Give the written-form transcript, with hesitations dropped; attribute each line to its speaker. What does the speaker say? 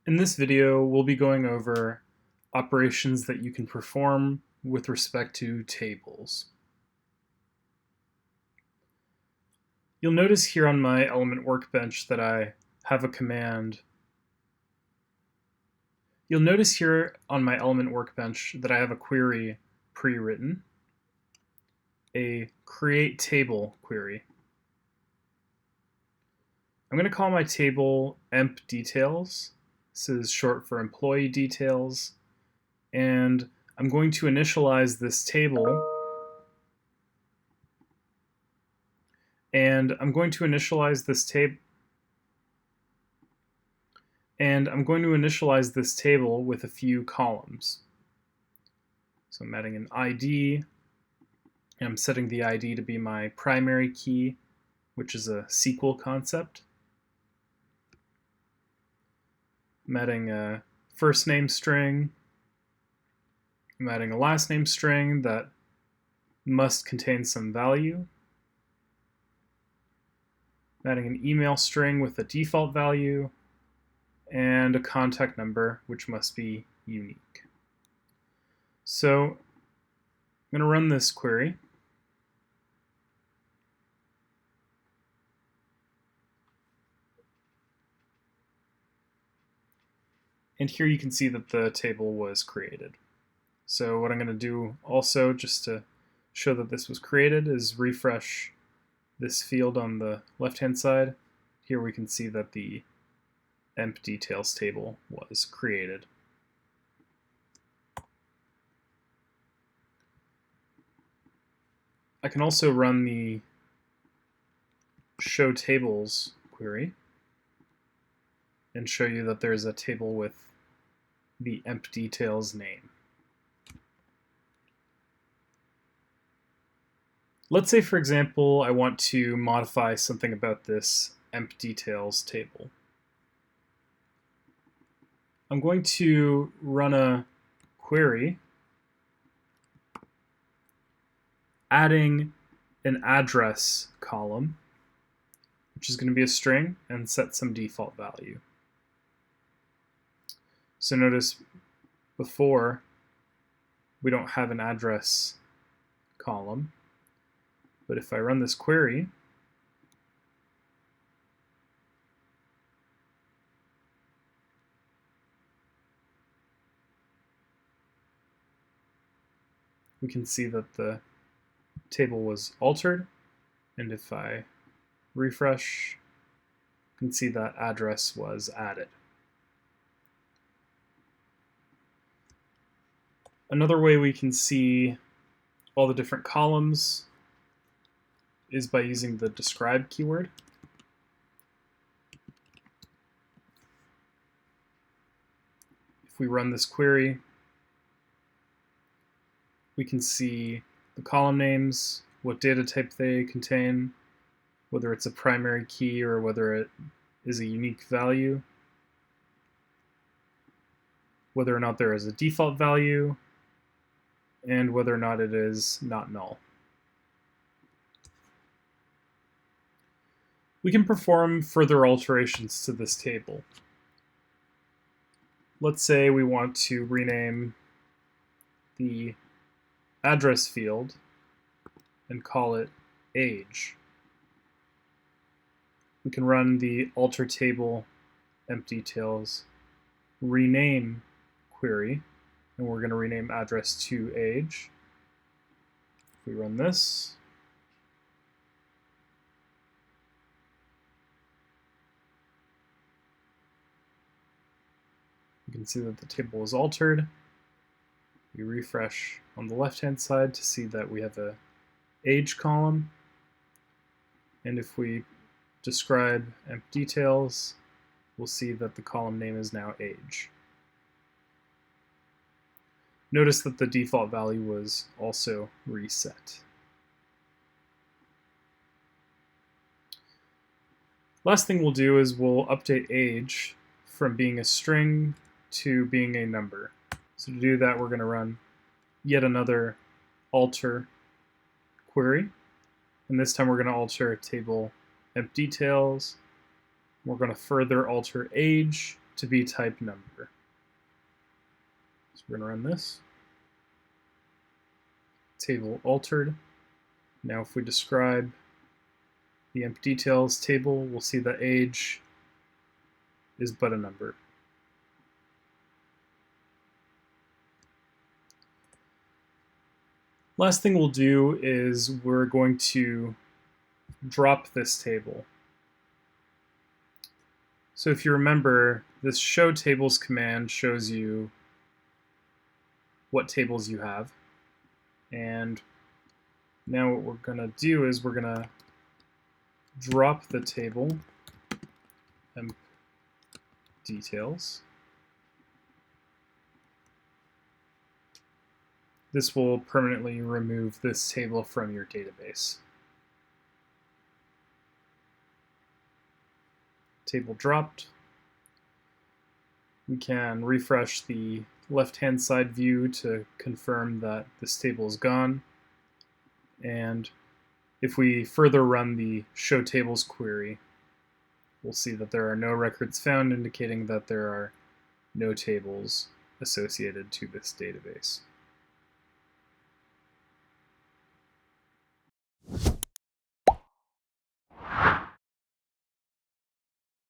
Speaker 1: In this video, we'll be going over operations that you can perform with respect to tables. You'll notice here on my element workbench that I have a command. You'll notice here on my element workbench that I have a query pre-written, a create table query. I'm going to call my table emp details. This is short for employee details. And I'm going to initialize this table. And I'm going to initialize this table with a few columns. So I'm adding an ID, and I'm setting the ID to be my primary key, which is a SQL concept. I'm adding a first name string. I'm adding a last name string that must contain some value. I'm adding an email string with a default value and a contact number, which must be unique. So I'm going to run this query. And here you can see that the table was created. So what I'm going to do also, just to show that this was created, is refresh this field on the left-hand side. Here we can see that the emp details table was created. I can also run the show tables query and show you that there's a table with the emp details name. Let's say, for example, I want to modify something about this emp details table. I'm going to run a query adding an address column, which is going to be a string, and set some default value. So notice before we don't have an address column, but if I run this query, we can see that the table was altered, and if I refresh, you can see that address was added. Another way we can see all the different columns is by using the describe keyword. If we run this query, we can see the column names, what data type they contain, whether it's a primary key or whether it is a unique value, whether or not there is a default value, and whether or not it is not null. We can perform further alterations to this table. Let's say we want to rename the address field and call it age. We can run the alter table emp details rename query, and we're going to rename address to age. If we run this, you can see that the table is altered. We refresh on the left-hand side to see that we have a age column, and if we describe emp details, we'll see that the column name is now age. Notice that the default value was also reset. Last thing we'll do is we'll update age from being a string to being a number. So to do that, we're going to run yet another alter query, and this time we're going to alter table emp details. We're going to further alter age to be type number. So we're going to run this. Table altered. Now if we describe the emp details table, we'll see that age is but a number. Last thing we'll do is we're going to drop this table. So if you remember, this show tables command shows you what tables you have. And now what we're going to do is we're going to drop the table emp details. This will permanently remove this table from your database. Table dropped. We can refresh the left-hand side view to confirm that this table is gone. And if we further run the show tables query, we'll see that there are no records found, indicating that there are no tables associated to this database.